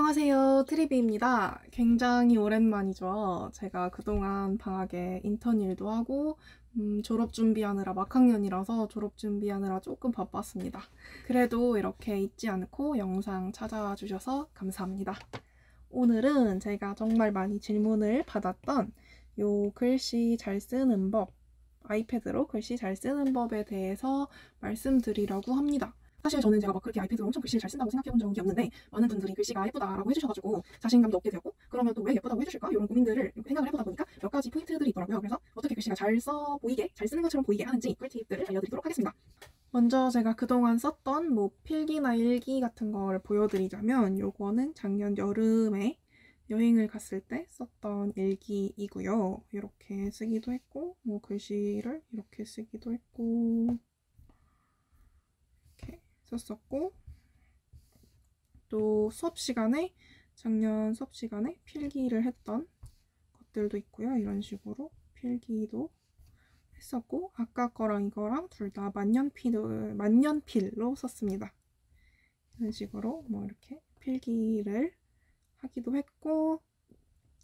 안녕하세요, 트리비입니다. 굉장히 오랜만이죠. 제가 그동안 방학에 인턴 일도 하고 졸업 준비하느라 막학년이라서 졸업 준비하느라 조금 바빴습니다. 그래도 이렇게 잊지 않고 영상 찾아와 주셔서 감사합니다. 오늘은 제가 정말 많이 질문을 받았던 요 글씨 잘 쓰는 법, 아이패드로 글씨 잘 쓰는 법에 대해서 말씀드리려고 합니다. 사실 저는 제가 막 그렇게 아이패드로 엄청 글씨를 잘 쓴다고 생각해 본 적이 없는데 많은 분들이 글씨가 예쁘다라고 해주셔가지고 자신감도 얻게 되었고, 그러면 또 왜 예쁘다고 해주실까? 이런 고민들을 생각을 해보다 보니까 몇 가지 포인트들이 있더라고요. 그래서 어떻게 글씨가 잘 써 보이게, 잘 쓰는 것처럼 보이게 하는지 꿀팁들을 알려드리도록 하겠습니다. 먼저 제가 그동안 썼던 필기나 일기 같은 걸 보여드리자면, 요거는 작년 여름에 여행을 갔을 때 썼던 일기이고요. 이렇게 쓰기도 했고, 글씨를 이렇게 쓰기도 했고, 이렇게 썼었고, 또 작년 수업 시간에 필기를 했던 것들도 있고요. 이런 식으로 필기도 했었고, 아까 거랑 이거랑 둘 다 만년필로 썼습니다. 이런 식으로 이렇게 필기를 하기도 했고,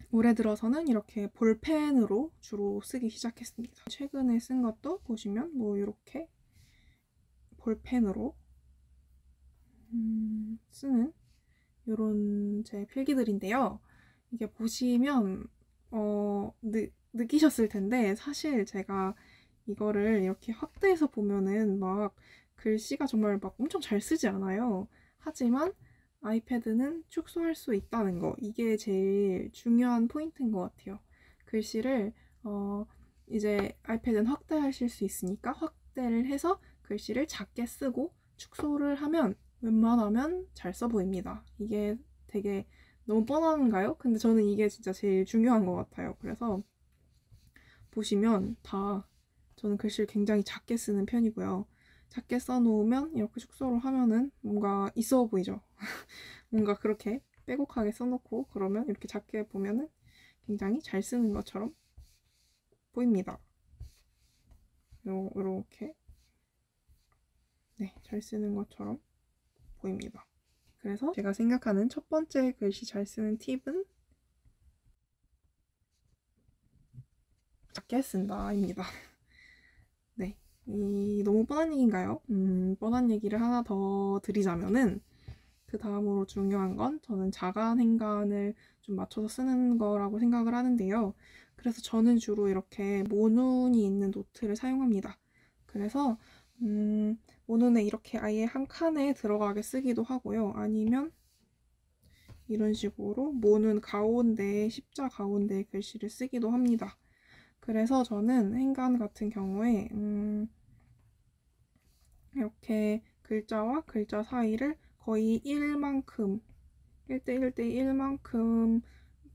올해 들어서는 이렇게 볼펜으로 주로 쓰기 시작했습니다. 최근에 쓴 것도 보시면 이렇게 볼펜으로 쓰는 이런 제 필기들인데요. 이게 보시면 느끼셨을 텐데, 사실 제가 이거를 이렇게 확대해서 보면은 막 글씨가 정말 막 엄청 잘 쓰지 않아요. 하지만 아이패드는 축소할 수 있다는 거, 이게 제일 중요한 포인트인 것 같아요. 글씨를 이제 아이패드는 확대하실 수 있으니까 확대를 해서 글씨를 작게 쓰고 축소를 하면 웬만하면 잘 써 보입니다. 이게 되게 너무 뻔한가요? 근데 저는 이게 진짜 제일 중요한 것 같아요. 그래서 보시면 다 저는 글씨를 굉장히 작게 쓰는 편이고요. 작게 써놓으면 이렇게 축소를 하면은 뭔가 있어 보이죠? 뭔가 그렇게 빼곡하게 써놓고 그러면 이렇게 작게 보면은 굉장히 잘 쓰는 것처럼 보입니다. 이렇게 네, 잘 쓰는 것처럼 보입니다. 그래서 제가 생각하는 첫 번째 글씨 잘 쓰는 팁은 작게 쓴다입니다. 네, 너무 뻔한 얘기인가요? 뻔한 얘기를 하나 더 드리자면은, 그 다음으로 중요한 건 저는 자간 행간을 좀 맞춰서 쓰는 거라고 생각을 하는데요. 그래서 저는 주로 이렇게 모눈이 있는 노트를 사용합니다. 그래서 모눈에 이렇게 아예 한 칸에 들어가게 쓰기도 하고요. 아니면 이런 식으로 모눈 가운데, 십자 가운데 글씨를 쓰기도 합니다. 그래서 저는 행간 같은 경우에 이렇게 글자와 글자 사이를 거의 1만큼, 1대1 대 1만큼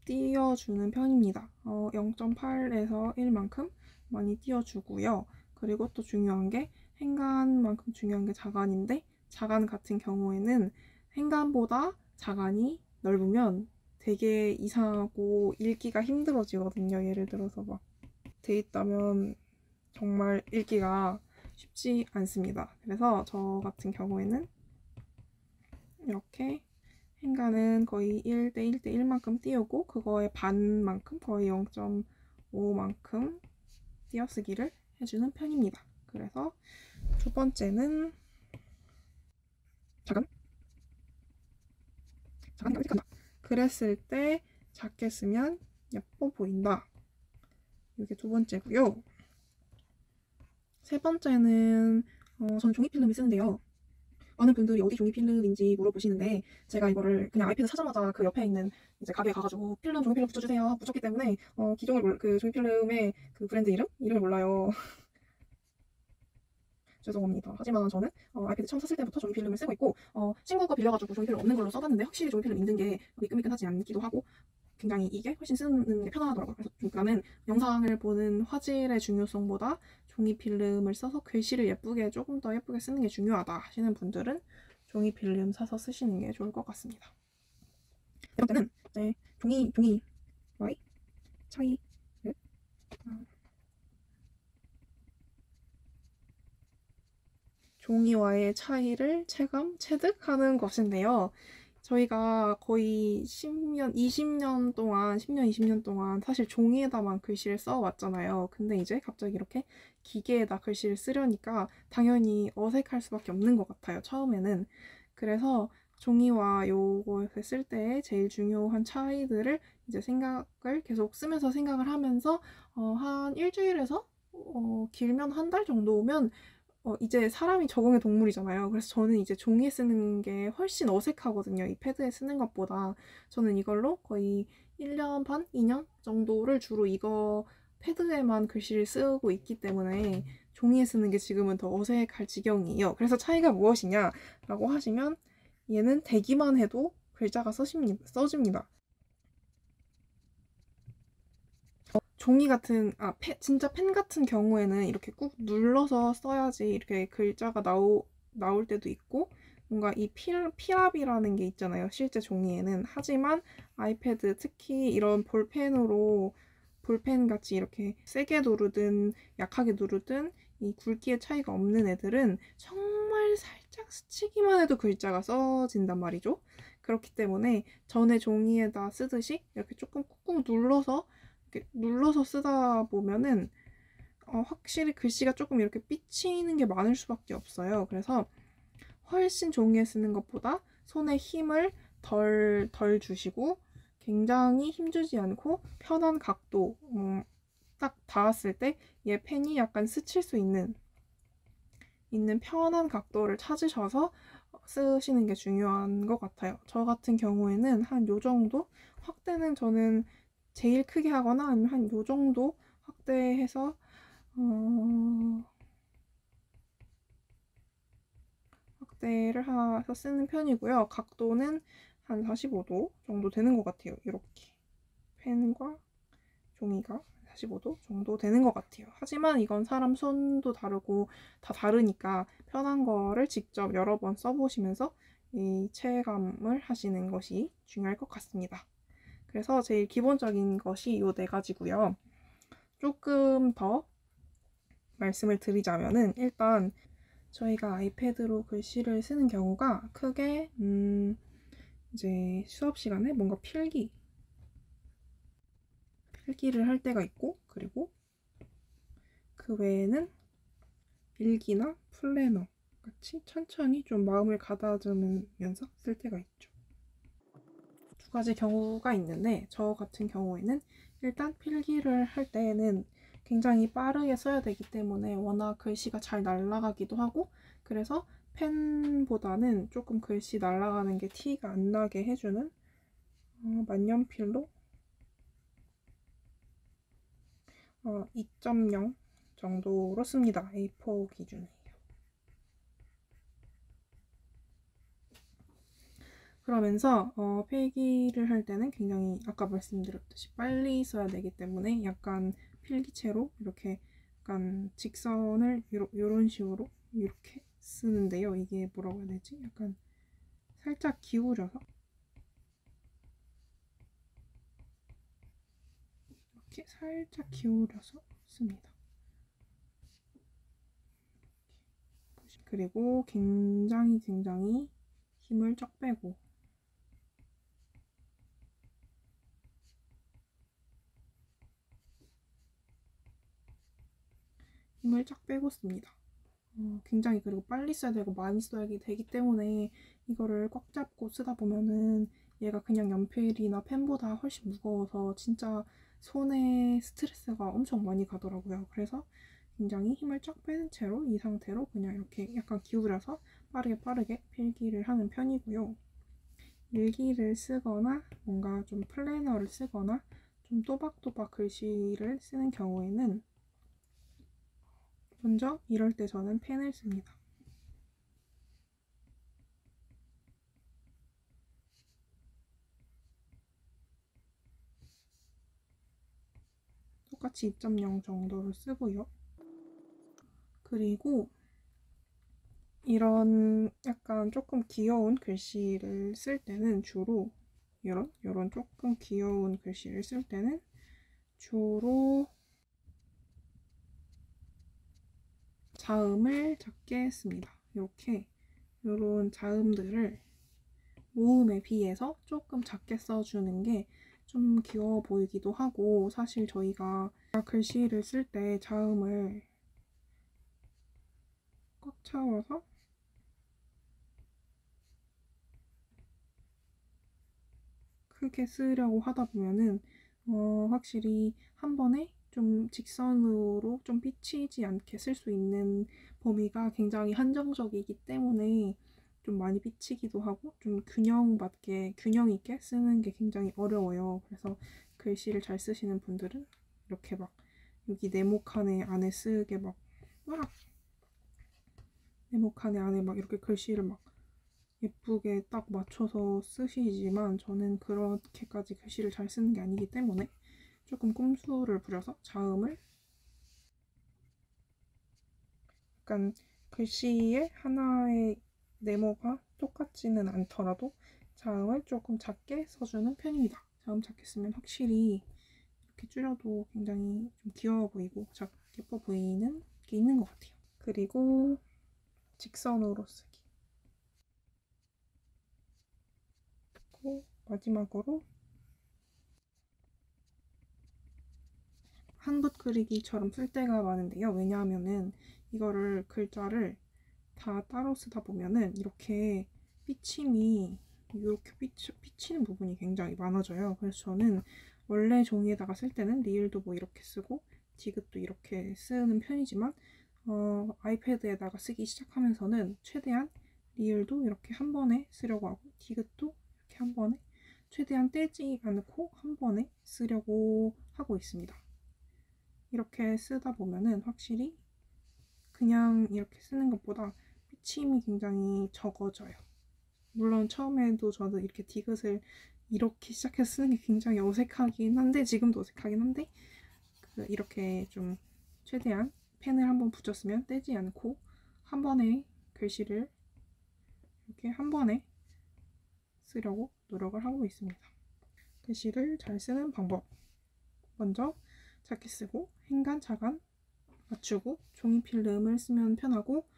띄워주는 편입니다. 0.8에서 1만큼 많이 띄워주고요. 그리고 또 중요한 게, 행간만큼 중요한 게 자간인데, 자간 같은 경우에는 행간보다 자간이 넓으면 되게 이상하고 읽기가 힘들어지거든요. 예를 들어서 막 돼 있다면 정말 읽기가 쉽지 않습니다. 그래서 저 같은 경우에는 이렇게 행간은 거의 1대1 대 1만큼 띄우고, 그거의 반만큼, 거의 0.5만큼 띄어쓰기를 해주는 편입니다. 그래서 두 번째는 자간 획득한다. 그랬을 때 작게 쓰면 예뻐 보인다. 이게 두 번째고요. 세 번째는 저는 종이필름을 쓰는데요. 많은 분들이 어디 종이필름인지 물어보시는데, 제가 이거를 그냥 아이패드 사자마자 그 옆에 있는 이제 가게에 가가지고 종이필름 붙여주세요 붙였기 때문에 기종을 그 종이필름의 그 브랜드 이름을 몰라요. 죄송합니다. 하지만 저는 아이패드 처음 샀을 때부터 종이필름을 쓰고 있고, 친구가 빌려가지고 종이필름 없는 걸로 써봤는데 확실히 종이필름 있는 게 미끈미끈하지 않기도 하고 굉장히 이게 훨씬 쓰는 게 편하더라고요. 그래서 나는 영상을 보는 화질의 중요성보다 종이필름을 써서 글씨를 조금 더 예쁘게 쓰는 게 중요하다 하시는 분들은 종이필름 사서 쓰시는 게 좋을 것 같습니다. 네 번째는 이제 종이와의 차이를 체득하는 것인데요. 저희가 거의 10년, 20년 동안, 10년, 20년 동안 사실 종이에다만 글씨를 써왔잖아요. 근데 이제 갑자기 이렇게 기계에다 글씨를 쓰려니까 당연히 어색할 수밖에 없는 것 같아요, 처음에는. 그래서 종이와 요것을 쓸 때 제일 중요한 차이들을 이제 생각을 계속 쓰면서 생각을 하면서 한 일주일에서 길면 한 달 정도면 이제 사람이 적응의 동물이잖아요. 그래서 저는 이제 종이에 쓰는 게 훨씬 어색하거든요. 이 패드에 쓰는 것보다. 저는 이걸로 거의 1년 반, 2년 정도를 주로 이거 패드에만 글씨를 쓰고 있기 때문에 종이에 쓰는 게 지금은 더 어색할 지경이에요. 그래서 차이가 무엇이냐라고 하시면 얘는 대기만 해도 글자가 써집니다. 종이 같은, 진짜 펜 같은 경우에는 이렇게 꾹 눌러서 써야지 이렇게 글자가 나올 때도 있고, 뭔가 이 필압이라는 게 있잖아요. 실제 종이에는. 하지만 아이패드, 특히 이런 볼펜 같이 이렇게 세게 누르든 약하게 누르든 이 굵기의 차이가 없는 애들은 정말 살짝 스치기만 해도 글자가 써진단 말이죠. 그렇기 때문에 전에 종이에다 쓰듯이 이렇게 조금 꾹꾹 눌러서 쓰다 보면은 확실히 글씨가 조금 이렇게 삐치는 게 많을 수밖에 없어요. 그래서 훨씬 종이에 쓰는 것보다 손에 힘을 덜 주시고 굉장히 힘주지 않고 편한 각도, 딱 닿았을 때 얘 펜이 약간 스칠 수 있는 편한 각도를 찾으셔서 쓰시는 게 중요한 것 같아요. 저 같은 경우에는 한 요 정도 확대는 저는 제일 크게 하거나 아니면 한 요 정도 확대해서 확대를 해서 쓰는 편이고요. 각도는 한 45도 정도 되는 것 같아요. 이렇게 펜과 종이가 45도 정도 되는 것 같아요. 하지만 이건 사람 손도 다르고 다 다르니까 편한 거를 직접 여러 번 써보시면서 이 체감을 하시는 것이 중요할 것 같습니다. 그래서 제일 기본적인 것이 이 네 가지고요. 조금 더 말씀을 드리자면은 일단 저희가 아이패드로 글씨를 쓰는 경우가 크게 이제 수업 시간에 뭔가 필기를 할 때가 있고, 그리고 그 외에는 일기나 플래너 같이 천천히 좀 마음을 가다듬으면서 쓸 때가 있죠. 두 가지 경우가 있는데 저 같은 경우에는 일단 필기를 할 때에는 굉장히 빠르게 써야 되기 때문에 워낙 글씨가 잘 날아가기도 하고, 그래서 펜보다는 조금 글씨 날아가는 게 티가 안 나게 해주는 만년필로 2.0 정도로 씁니다. A4 기준이에요. 그러면서 필기를 할 때는 굉장히 아까 말씀드렸듯이 빨리 써야 되기 때문에 약간 필기체로 이렇게 약간 직선을 이런 식으로 이렇게 쓰는데요. 이게 뭐라고 해야 되지? 약간 살짝 기울여서 이렇게 살짝 기울여서 씁니다. 그리고 굉장히 힘을 쫙 빼고 씁니다. 굉장히 그리고 빨리 써야 되고 많이 써야 되기 때문에 이거를 꽉 잡고 쓰다 보면은 얘가 그냥 연필이나 펜보다 훨씬 무거워서 진짜 손에 스트레스가 엄청 많이 가더라고요. 그래서 굉장히 힘을 쫙 빼는 채로 이 상태로 그냥 이렇게 약간 기울여서 빠르게 필기를 하는 편이고요. 일기를 쓰거나 뭔가 좀 플래너를 쓰거나 좀 또박또박 글씨를 쓰는 경우에는 먼저 이럴 때 저는 펜을 씁니다. 똑같이 2.0 정도를 쓰고요. 그리고 이런 약간 조금 귀여운 글씨를 쓸 때는 주로 이런 조금 귀여운 글씨를 쓸 때는 주로 자음을 작게 씁니다. 이렇게 이런 자음들을 모음에 비해서 조금 작게 써주는 게 좀 귀여워 보이기도 하고, 사실 저희가 글씨를 쓸 때 자음을 꽉 채워서 크게 쓰려고 하다 보면은 확실히 한 번에 좀 직선으로 좀 삐치지 않게 쓸 수 있는 범위가 굉장히 한정적이기 때문에 좀 많이 삐치기도 하고 좀 균형 맞게 균형 있게 쓰는 게 굉장히 어려워요. 그래서 글씨를 잘 쓰시는 분들은 이렇게 막 여기 네모 칸에 안에 쓰게 막 네모 칸에 안에 막 이렇게 글씨를 막 예쁘게 딱 맞춰서 쓰시지만 저는 그렇게까지 글씨를 잘 쓰는 게 아니기 때문에 조금 꼼수를 부려서 자음을 약간 글씨의 하나의 네모가 똑같지는 않더라도 자음을 조금 작게 써주는 편입니다. 자음 작게 쓰면 확실히 이렇게 줄여도 굉장히 좀 귀여워 보이고 예뻐 보이는 게 있는 것 같아요. 그리고 직선으로 쓰기. 그리고 마지막으로 한붓 그리기처럼 쓸 때가 많은데요. 왜냐하면은 이거를 글자를 다 따로 쓰다 보면은 이렇게 삐침이 이렇게 삐치는 부분이 굉장히 많아져요. 그래서 저는 원래 종이에다가 쓸 때는 리을도 뭐 이렇게 쓰고 디귿도 이렇게 쓰는 편이지만 아이패드에다가 쓰기 시작하면서는 최대한 리을도 이렇게 한 번에 쓰려고 하고 디귿도 이렇게 한 번에 최대한 떼지 않고 한 번에 쓰려고 하고 있습니다. 이렇게 쓰다 보면은 확실히 그냥 이렇게 쓰는 것보다 삐침이 굉장히 적어져요. 물론 처음에도 저도 이렇게 디귿을 이렇게 시작해서 쓰는 게 굉장히 어색하긴 한데 지금도 어색하긴 한데 이렇게 좀 최대한 펜을 한번 붙였으면 떼지 않고 한 번에 글씨를 이렇게 한 번에 쓰려고 노력을 하고 있습니다. 글씨를 잘 쓰는 방법. 먼저 작게 쓰고 행간, 차간 맞추고 종이 필름을 쓰면 편하고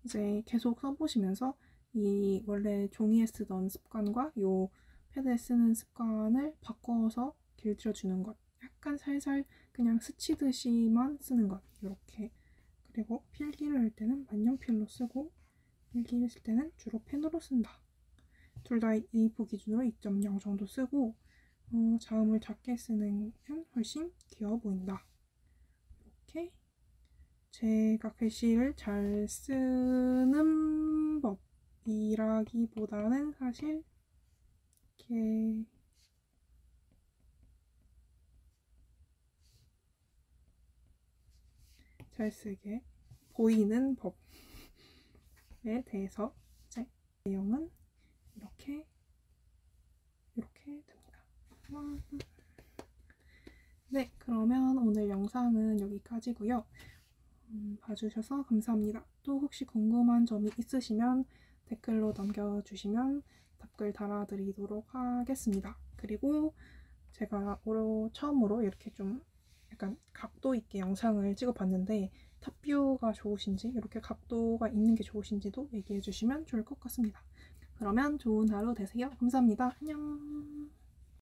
이제 계속 써보시면서 이 원래 종이에 쓰던 습관과 요 패드에 쓰는 습관을 바꿔서 길들여주는 것. 약간 살살 그냥 스치듯이만 쓰는 것. 이렇게. 그리고 필기를 할 때는 만년필로 쓰고 일기를 쓸 때는 주로 펜으로 쓴다. 둘 다 A4 기준으로 2.0 정도 쓰고 자음을 작게 쓰는 면 훨씬 귀여워 보인다. 이렇게 제가 글씨를 잘 쓰는 법이라기보다는 사실 이렇게 잘 쓰게 보이는 법에 대해서 이제 내용은 이렇게 됩니다. 네, 그러면 오늘 영상은 여기까지고요. 봐주셔서 감사합니다. 또 혹시 궁금한 점이 있으시면 댓글로 남겨주시면 답글 달아드리도록 하겠습니다. 그리고 제가 처음으로 이렇게 좀 약간 각도 있게 영상을 찍어봤는데 탑뷰가 좋으신지 이렇게 각도가 있는 게 좋으신지도 얘기해주시면 좋을 것 같습니다. 그러면 좋은 하루 되세요. 감사합니다. 안녕.